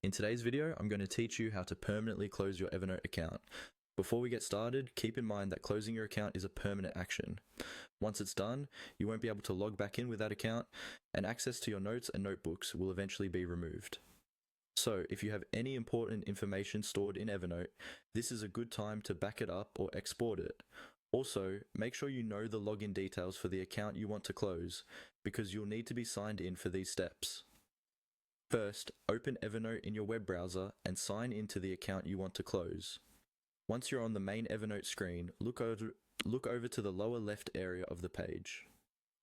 In today's video, I'm going to teach you how to permanently close your Evernote account. Before we get started, keep in mind that closing your account is a permanent action. Once it's done, you won't be able to log back in with that account, and access to your notes and notebooks will eventually be removed. So, if you have any important information stored in Evernote, this is a good time to back it up or export it. Also, make sure you know the login details for the account you want to close, because you'll need to be signed in for these steps. First, open Evernote in your web browser and sign into the account you want to close. Once you're on the main Evernote screen, look over to the lower left area of the page.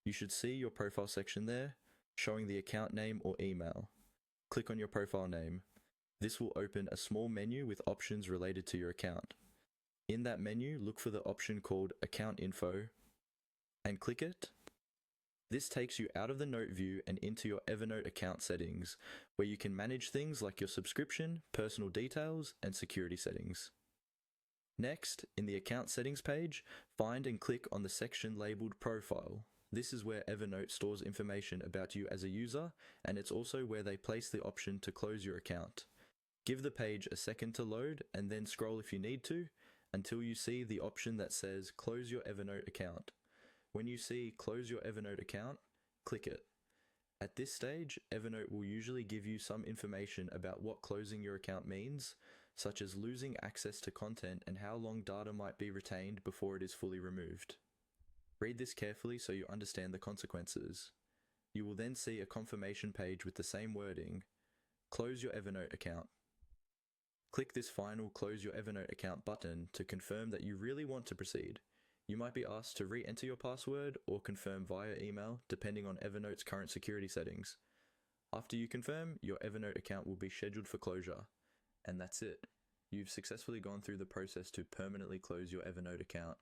You should see your profile section there, showing the account name or email. Click on your profile name. This will open a small menu with options related to your account. In that menu, look for the option called Account Info and click it. This takes you out of the note view and into your Evernote account settings, where you can manage things like your subscription, personal details, and security settings. Next, in the account settings page, find and click on the section labeled Profile. This is where Evernote stores information about you as a user, and it's also where they place the option to close your account. Give the page a second to load, and then scroll if you need to, until you see the option that says Close your Evernote account. When you see Close your Evernote account, click it. At this stage, Evernote will usually give you some information about what closing your account means, such as losing access to content and how long data might be retained before it is fully removed. Read this carefully so you understand the consequences. You will then see a confirmation page with the same wording, Close your Evernote account. Click this final Close your Evernote account button to confirm that you really want to proceed. You might be asked to re-enter your password or confirm via email, depending on Evernote's current security settings. After you confirm, your Evernote account will be scheduled for closure. And that's it. You've successfully gone through the process to permanently close your Evernote account.